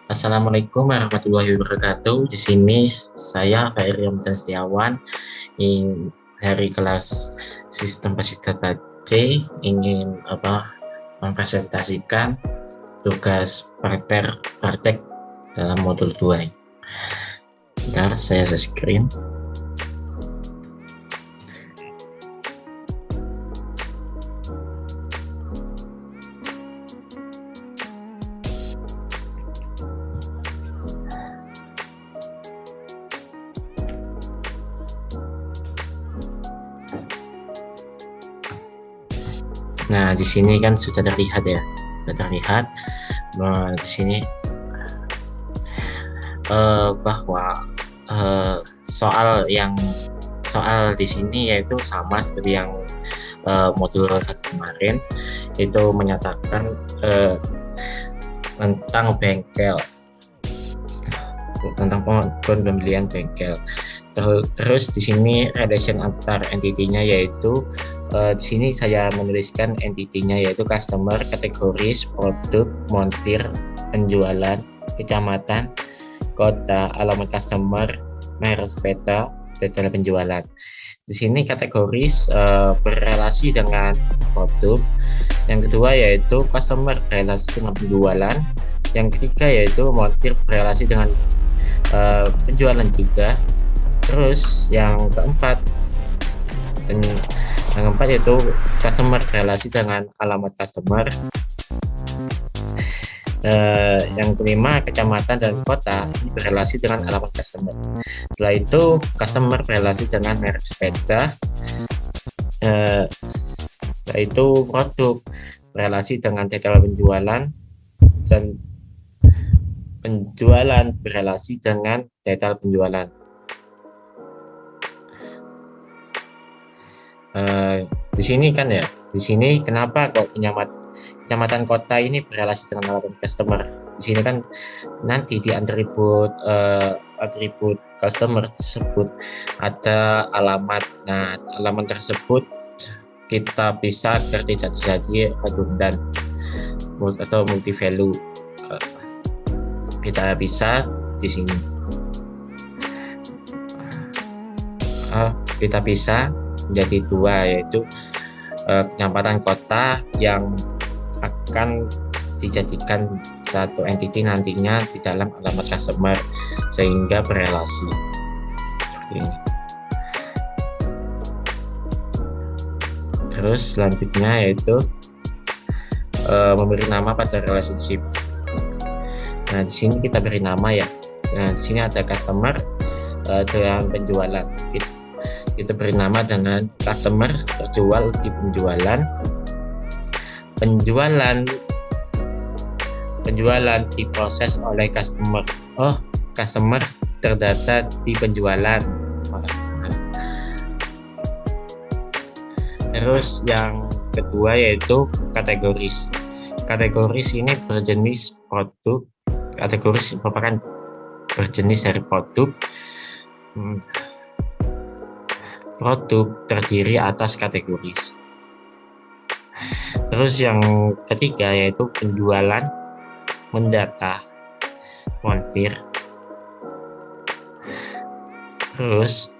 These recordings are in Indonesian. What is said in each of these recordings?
Assalamualaikum warahmatullahi wabarakatuh. Di sini saya Fairi Ramdan Setiawan dari kelas Sistem Basis Data C ingin mempresentasikan tugas praktek dalam modul 2. Bentar, saya screen. Nah, di sini kan sudah terlihat ya, di sini bahwa soal di sini yaitu sama seperti yang modul kemarin, itu menyatakan tentang bengkel, tentang pembelian bengkel. Terus di sini relation antar entity-nya yaitu di sini saya menuliskan entity-nya yaitu customer, kategoris, produk, montir, penjualan, kecamatan, kota, alamat customer, merek sepeda, detail penjualan. Di sini kategoris berrelasi dengan produk. Yang kedua yaitu customer berrelasi dengan penjualan. Yang ketiga yaitu montir berrelasi dengan penjualan juga. Terus yang keempat yaitu customer relasi dengan alamat customer. Yang kelima kecamatan dan kota ini berrelasi dengan alamat customer. Setelah itu customer berrelasi dengan merek sepeda. Setelah itu produk berrelasi dengan detail penjualan, dan penjualan berrelasi dengan detail penjualan. Di sini kan ya, di sini kenapa kok kecamatan kota ini berrelasi dengan alamat customer? Di sini kan nanti di atribut customer tersebut ada alamat. Nah, alamat tersebut kita bisa agar tidak terjadi redundan atau multi value. Kita bisa di sini. Kita bisa menjadi dua, yaitu kecamatan kota yang akan dijadikan satu entity nantinya di dalam alamat customer sehingga berrelasi seperti ini. Terus selanjutnya yaitu memberi nama pada relationship. Nah, di sini kita beri nama ya. Nah, di sini ada customer dengan penjualan. Kita beri nama dengan customer terjual di penjualan, penjualan diproses oleh customer. Customer terdata di penjualan. Terus yang kedua yaitu kategoris. Kategoris ini berjenis produk. Kategoris merupakan berjenis dari produk. Produk terdiri atas kategoris. Terus yang ketiga yaitu penjualan mendata montir. Terus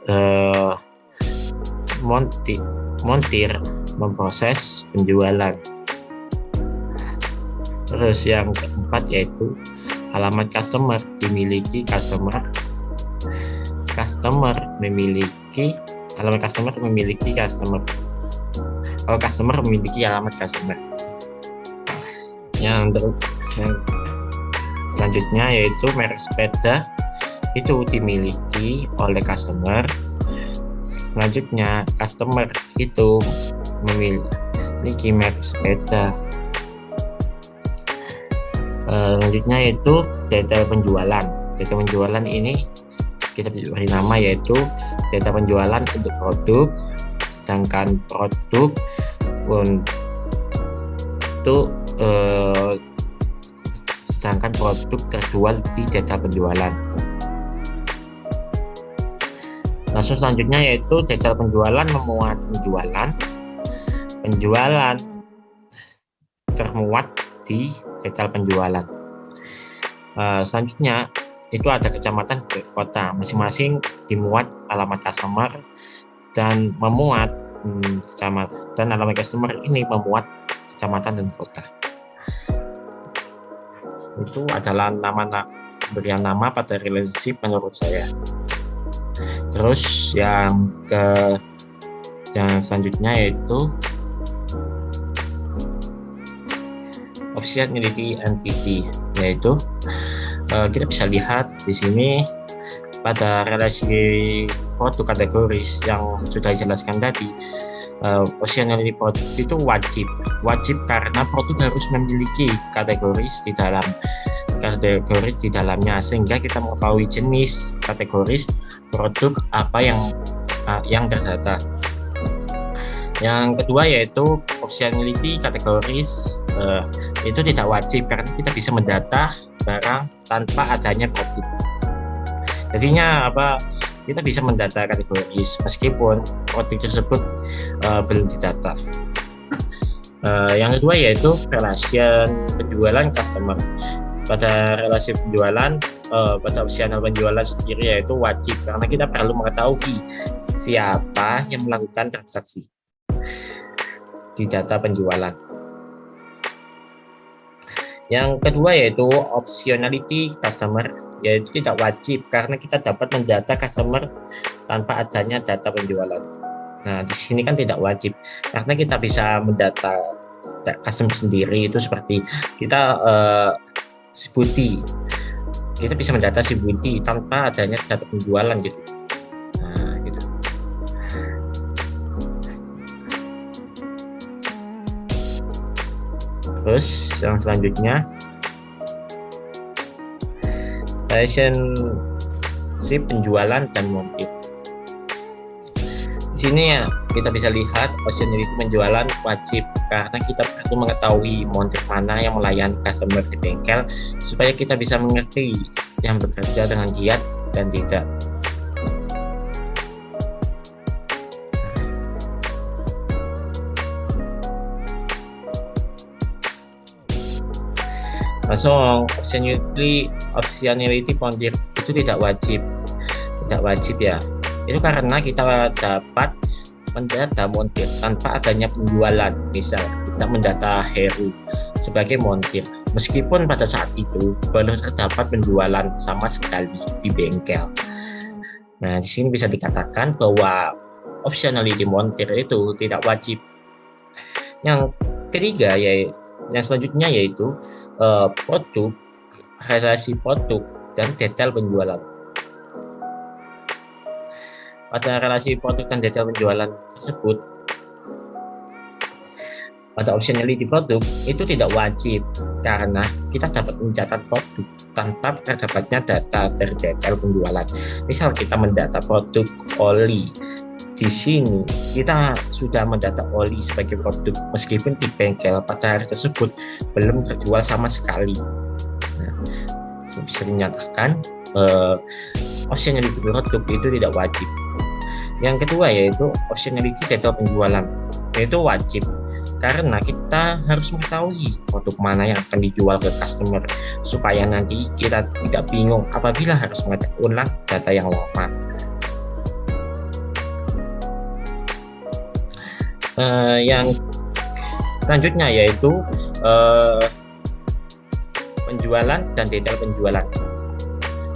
montir memproses penjualan. Terus yang keempat yaitu alamat customer dimiliki customer. Alamat customer memiliki customer. Kalau customer memiliki alamat customer. Yang selanjutnya yaitu merek sepeda itu dimiliki oleh customer. Selanjutnya customer itu memiliki merek sepeda. Selanjutnya yaitu detail penjualan. Detail penjualan ini kita beri nama yaitu data penjualan untuk produk, sedangkan produk terjual di data penjualan. Langsung selanjutnya yaitu data penjualan memuat penjualan termuat di detail penjualan. Selanjutnya itu ada kecamatan ke kota, masing-masing dimuat alamat customer dan memuat kecamatan, dan alamat customer ini memuat kecamatan dan kota. Itu adalah berian nama pada relationship menurut saya. Terus yang selanjutnya yaitu optionality entity, yaitu kita bisa lihat di sini pada relasi produk kategoris yang sudah dijelaskan tadi. Optionality produk itu wajib karena produk harus memiliki kategoris di dalamnya, sehingga kita mengetahui jenis kategoris produk apa yang terdata. Yang kedua yaitu optionality kategoris itu tidak wajib karena kita bisa mendata barang tanpa adanya produk. Jadinya kita bisa mendata kategoris meskipun produk tersebut belum didata. Yang kedua yaitu relation penjualan customer. Pada relasi penjualan, pada opsional penjualan sendiri yaitu wajib karena kita perlu mengetahui siapa yang melakukan transaksi di data penjualan. Yang kedua yaitu optionality customer, yaitu tidak wajib karena kita dapat mendata customer tanpa adanya data penjualan. Nah, di sini kan tidak wajib karena kita bisa mendata customer sendiri, itu seperti kita si Budi. Kita bisa mendata si Budi tanpa adanya data penjualan gitu. Nah, gitu. Terus yang selanjutnya relationship penjualan dan motif. Di sini ya kita bisa lihat optionality penjualan wajib karena kita perlu mengetahui motif mana yang melayani customer di bengkel supaya kita bisa mengerti yang bekerja dengan giat dan tidak. Langsung optionality montir itu tidak wajib ya. Itu karena kita dapat mendata montir tanpa adanya penjualan. Misal kita mendata Heru sebagai montir, meskipun pada saat itu belum terdapat penjualan sama sekali di bengkel. Nah, di sini bisa dikatakan bahwa optionality montir itu tidak wajib. Yang ketiga yang selanjutnya yaitu produk, relasi produk dan detail penjualan. Pada relasi produk dan detail penjualan tersebut, pada optionality produk itu tidak wajib karena kita dapat mencatat produk tanpa terdapatnya data dari detail penjualan. Misal kita mendata produk oli, di sini kita sudah mendata oli sebagai produk meskipun di bengkel pada hari tersebut belum terjual sama sekali. Nah, bisa dinyatakan optionality produk itu tidak wajib. Yang kedua yaitu optionality detail penjualan, yaitu wajib karena kita harus mengetahui produk mana yang akan dijual ke customer supaya nanti kita tidak bingung apabila harus mengecek ulang data yang lama. Yang selanjutnya yaitu penjualan dan detail penjualan.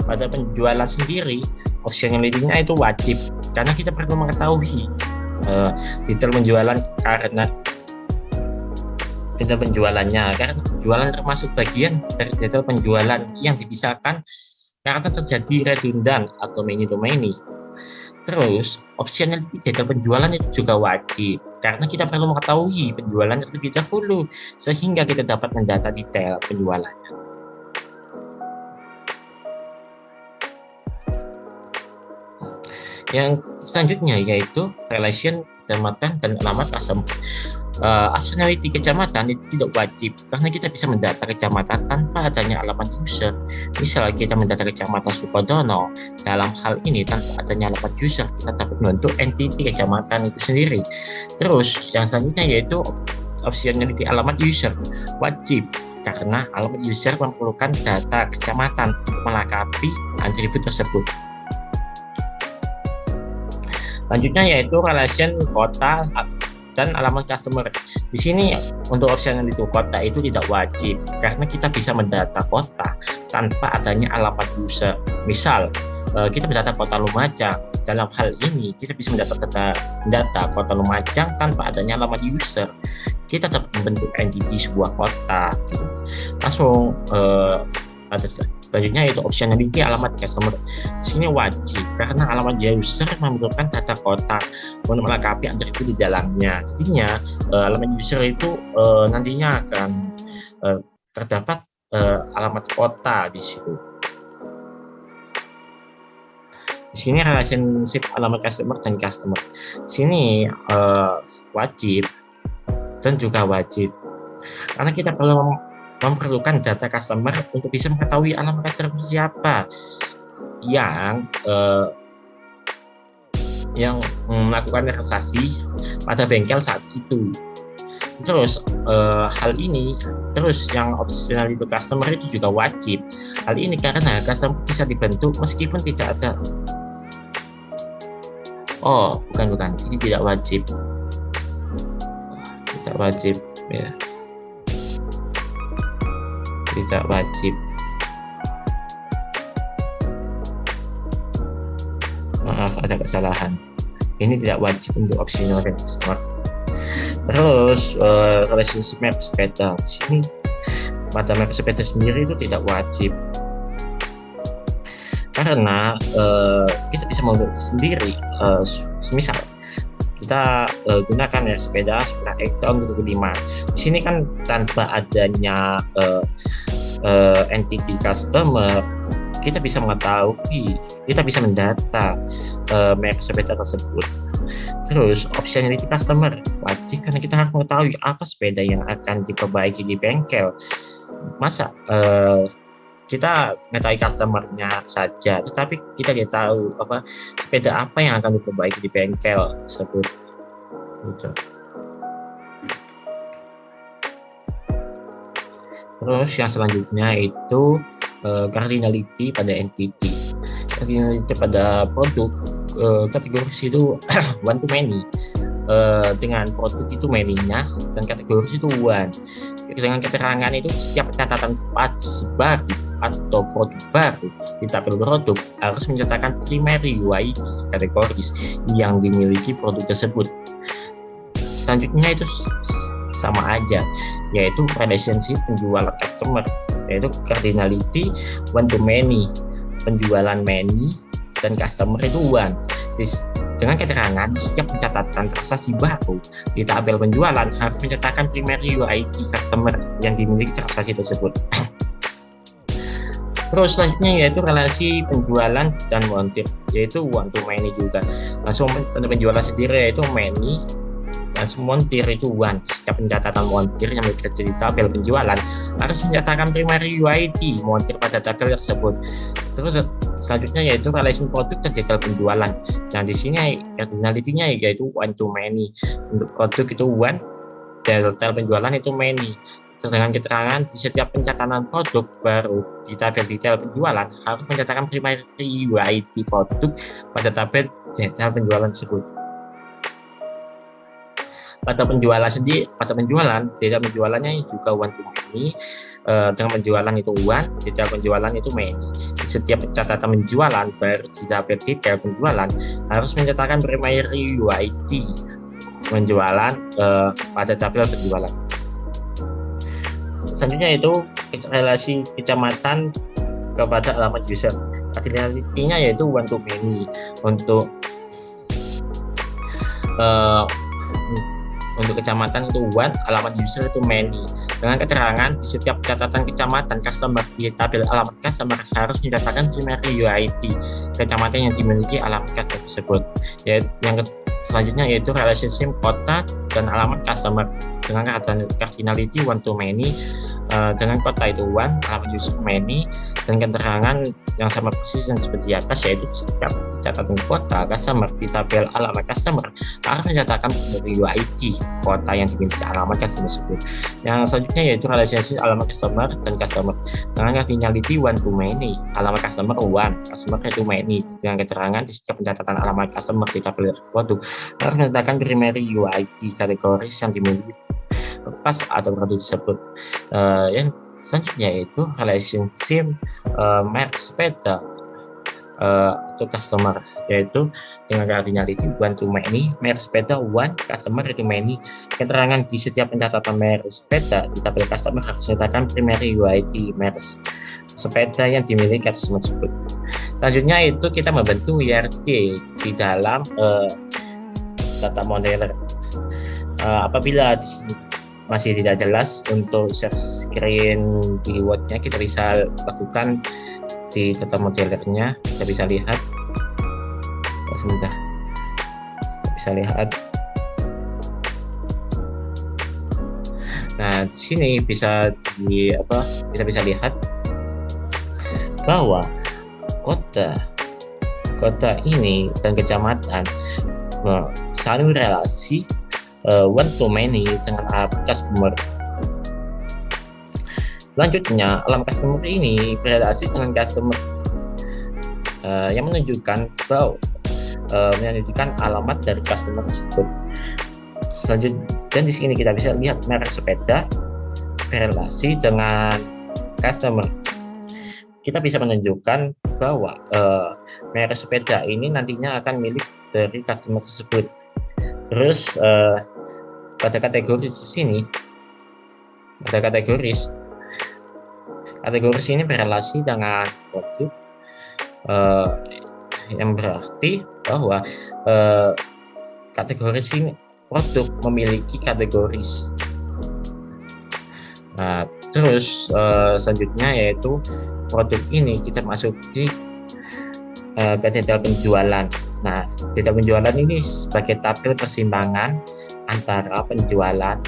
Pada penjualan sendiri, optionality-nya itu wajib karena kita perlu mengetahui detail penjualan karena detail penjualannya, karena penjualan termasuk bagian dari detail penjualan yang dipisahkan karena terjadi redundan atau many to many. Terus optionality detail penjualan itu juga wajib karena kita perlu mengetahui penjualan terlebih dahulu sehingga kita dapat mendata detail penjualannya. Yang selanjutnya yaitu relation kecamatan dan alamat customer. Optionality kecamatan itu tidak wajib karena kita bisa mendata kecamatan tanpa adanya alamat user. Misal kita mendata kecamatan Sukodono, dalam hal ini tanpa adanya alamat user kita dapat membentuk entity kecamatan itu sendiri. Terus yang selanjutnya yaitu optionality alamat user, wajib karena alamat user memerlukan data kecamatan untuk melengkapi atribut tersebut. Selanjutnya yaitu relation kota dan alamat customer. Di sini untuk opsional itu kota itu tidak wajib karena kita bisa mendata kota tanpa adanya alamat user. Misal kita mendata kota Lumajang. Dalam hal ini kita bisa mendata kota Lumajang tanpa adanya alamat user. Kita dapat membentuk entity sebuah kota. Gitu. Langsung ada selanjutnya yaitu optionality alamat customer. Di sini wajib karena alamat user memerlukan data kota untuk melengkapi atribut di dalamnya. Jadinya alamat user itu nantinya akan terdapat alamat kota di situ. Di sini relationship alamat customer dan customer. Di sini wajib dan juga wajib karena kita perlu memerlukan data customer untuk bisa mengetahui alamat customer siapa yang melakukan transaksi pada bengkel saat itu. Terus hal ini terus yang opsional itu customer itu juga wajib. Hal ini karena customer bisa dibentuk meskipun tidak ada. Oh, bukan, ini tidak wajib. Tidak wajib ya. Tidak wajib. Maaf, ada kesalahan. Ini tidak wajib untuk opsional customer. Terus relationship map sepeda. Di sini pada map sepeda sendiri itu tidak wajib. Karena kita bisa membuat sendiri, misal kita gunakan ya sepeda X tahun 2005. Di sini kan tanpa adanya entity customer, kita bisa mengetahui, kita bisa mendata merek sepeda tersebut. Terus optionality customer wajib karena kita harus mengetahui apa sepeda yang akan diperbaiki di bengkel. Masa kita mengetahui customernya saja, tetapi kita tidak tahu sepeda apa yang akan diperbaiki di bengkel tersebut. Gitu. Terus yang selanjutnya itu cardinality pada entity. Cardinality pada produk kategori itu one to many. Dengan produk itu many-nya dan kategori itu one. Dengan keterangan itu setiap catatan parts baru atau produk baru di tabel produk harus mencatatkan primary UID kategoris yang dimiliki produk tersebut. Selanjutnya itu sama aja, yaitu relationship penjualan customer, yaitu cardinality one to many, penjualan many dan customer itu one. Dengan keterangan setiap pencatatan transaksi baru di tabel penjualan harus mencatatkan primary UID customer yang dimiliki transaksi tersebut. Terus selanjutnya yaitu relasi penjualan dan montir, yaitu one to many juga. Langsung penjualan sendiri yaitu many, langsung montir itu one. Setiap pencatatan montir yang bekerja di tabel penjualan harus mencatatkan primary UID montir pada tabel tersebut. Terus selanjutnya yaitu relation produk dan detail penjualan. Nah di sini cardinality-nya yaitu one to many. Untuk produk itu one, detail penjualan itu many. Dengan keterangan di setiap pencatatan produk baru di tabel detail penjualan harus mencatatkan primary UID produk pada tabel detail penjualan tersebut. Pada penjualan sendiri, pada penjualan detail penjualannya juga one to many. Dengan penjualan itu one, detail penjualan itu many. Di setiap catatan penjualan baru di tabel detail penjualan harus mencatatkan primary UID penjualan pada tabel penjualan. Selanjutnya itu relasi kecamatan kepada alamat user. Cardinality-nya yaitu one to many. Untuk kecamatan itu one, alamat user itu many. Dengan keterangan di setiap catatan kecamatan customer di tabel alamat customer harus mencatatkan primary UID kecamatan yang dimiliki alamat customer tersebut. Yang selanjutnya yaitu relationship kota dan alamat customer. Dengan cardinality one to many, dengan kota itu one, alamat user many, dan keterangan yang sama persis yang seperti di atas, yaitu setiap catatan kota customer di tabel alamat customer harus menyatakan dari UID kota yang dimiliki alamat customer tersebut. Yang selanjutnya yaitu relationship alamat customer dan customer dengan cardinality one to many, alamat customer one, customer to many, dengan keterangan di setiap pencatatan alamat customer di tabel produk harus menyatakan primary UID kategoris yang dimiliki pas atau produk tersebut. Yang selanjutnya yaitu relationship merek sepeda atau customer, yaitu dengan cardinality one to many, merek sepeda one, customer to many, keterangan di setiap pencatatan merek sepeda di tabel customer harus menyatakan primary UID merek sepeda yang dimiliki customer tersebut. Selanjutnya itu kita membentuk IRT di dalam data modeler. Apabila di sini masih tidak jelas untuk share screen di Word-nya, kita bisa lakukan di data modelernya. Kita bisa lihat sebentar, kita bisa lihat. Nah, di sini bisa bisa lihat bahwa kota ini dan kecamatan saling relasi one to many dengan alamat customer. Selanjutnya, alamat customer ini berrelasi dengan customer yang menunjukkan alamat dari customer tersebut. Selanjutnya, dan di sini kita bisa lihat merek sepeda berrelasi dengan customer. Kita bisa menunjukkan bahwa merek sepeda ini nantinya akan milik dari customer tersebut. Terus pada kategori di sini ada kategoris ini berrelasi dengan produk, yang berarti bahwa kategoris ini produk memiliki kategoris. Nah, terus selanjutnya yaitu produk ini kita masuki ke detail penjualan. Nah, detail penjualan ini sebagai tabel persimpangan antara penjualan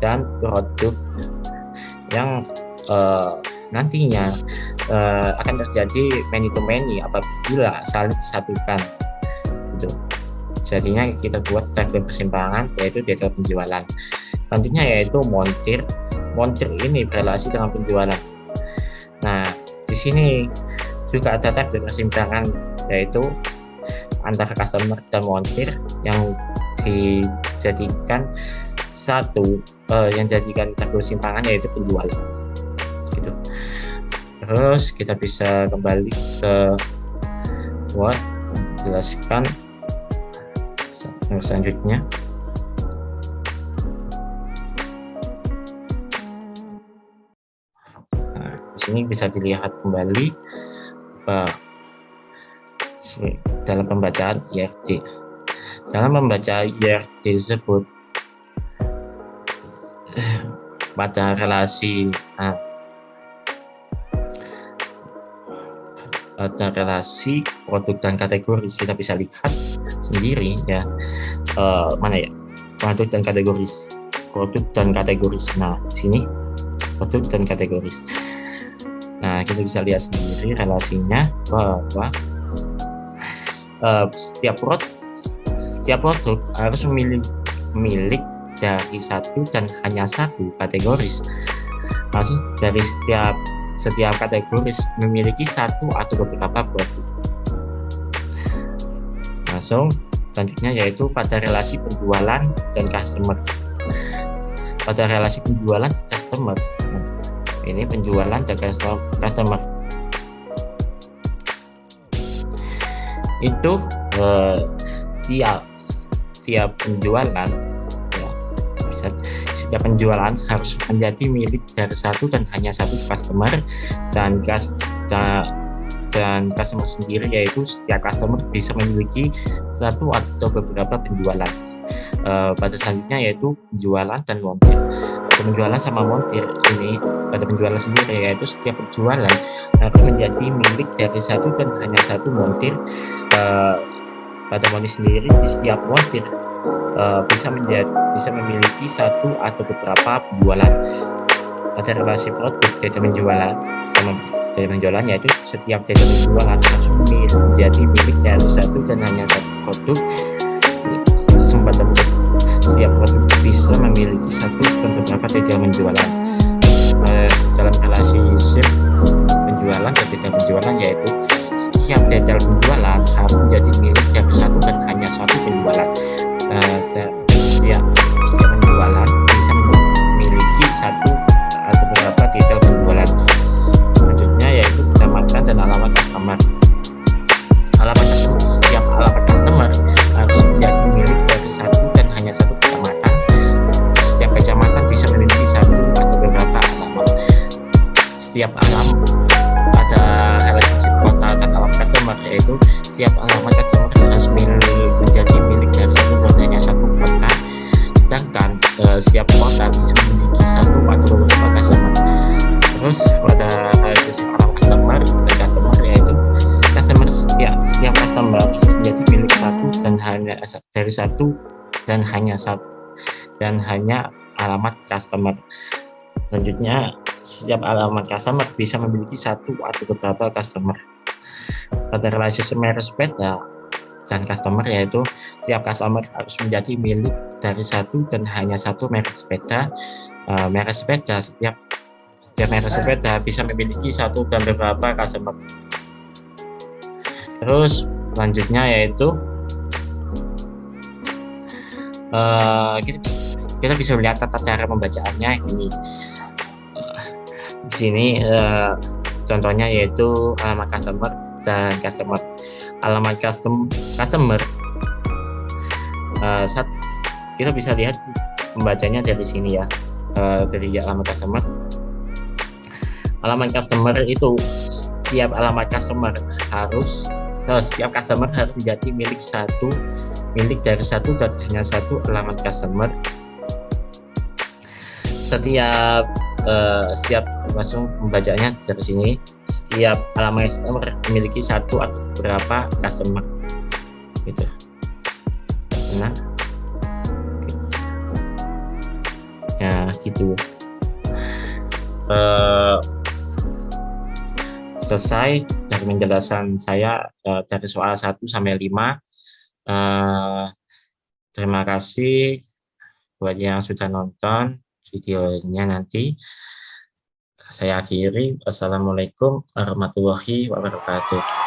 dan produk yang nantinya akan terjadi many to many apabila saling disatukan. Gitu. Jadinya kita buat tabel persimpangan yaitu detail penjualan. Selanjutnya yaitu montir. Montir ini berrelasi dengan penjualan. Nah, di sini juga ada tabel persimpangan yaitu antara customer dan montir yang dijadikan yang jadikan tabel simpangan yaitu penjualan gitu. Terus kita bisa kembali ke Word menjelaskan selanjutnya. Nah, di sini bisa dilihat kembali dalam pembacaan IRT. Dalam membaca IRT tersebut pada relasi produk dan kategori kita bisa lihat sendiri ya, mana ya produk dan kategoris. Nah, di sini produk dan kategoris. Nah, kita bisa lihat sendiri relasinya bahwa setiap produk harus memiliki dari satu dan hanya satu kategoris. Maksud dari setiap kategoris memiliki satu atau beberapa produk. Langsung selanjutnya yaitu pada relasi penjualan dan customer. Pada relasi penjualan dan customer, ini penjualan dan customer itu setiap penjualan ya, setiap penjualan harus menjadi milik dari satu dan hanya satu customer dan customer sendiri, yaitu setiap customer bisa memiliki satu atau beberapa penjualan. Pada selanjutnya yaitu penjualan dan montir. Penjualan sama montir ini pada penjualan sendiri, yaitu setiap penjualan harus menjadi milik dari satu dan hanya satu montir. Pada montir sendiri, setiap montir bisa memiliki satu atau beberapa penjualan. pada relasi produk data penjualan sama data penjualan, yaitu setiap data penjualan harus menjadi milik dari satu dan hanya satu produk. Kesempatan setiap produk bisa memiliki satu dan beberapa data penjualan. Dalam relasi penjualan dan data penjualan, yaitu setiap data penjualan harus menjadi milik dari satu dan hanya satu penjualan. Setiap penjualan bisa memiliki satu atau beberapa detail penjualan. Selanjutnya yaitu kecamatan dan alamat customer. Alamat customer, setiap alamat customer harus menjadi milik dari satu dan hanya satu kecamatan. Setiap kecamatan bisa memiliki satu atau beberapa alamat. Setiap alamat pada relationship kota dan alamat customer, yaitu setiap alamat customer harus menjadi milik dari satu dan hanya satu kota. Sedangkan setiap kota bisa memiliki satu atau beberapa customer. Terus pada relationship alamat customer dan customer, yaitu customer setiap customer menjadi milik satu dan hanya dari satu dan hanya alamat customer. Selanjutnya, setiap alamat customer bisa memiliki satu atau beberapa customer. Pada relationship merek sepeda dan customer, yaitu setiap customer harus menjadi milik dari satu dan hanya satu merek sepeda. Merek sepeda, setiap merek sepeda bisa memiliki satu dan beberapa customer. Terus selanjutnya yaitu kita bisa melihat tata cara pembacaannya ini. Di sini contohnya yaitu alamat customer dan customer. Alamat customer kita bisa lihat membacanya dari sini ya, dari alamat customer. Alamat customer itu setiap customer harus menjadi milik dari satu dan hanya satu alamat customer. Setiap langsung membacanya dari sini, setiap alamat customer memiliki satu atau beberapa customer gitu. Nah, ya gitu. Selesai dari penjelasan saya dari soal 1 sampai 5. Terima kasih buat yang sudah nonton videonya. Nanti saya akhiri. Wassalamualaikum warahmatullahi wabarakatuh.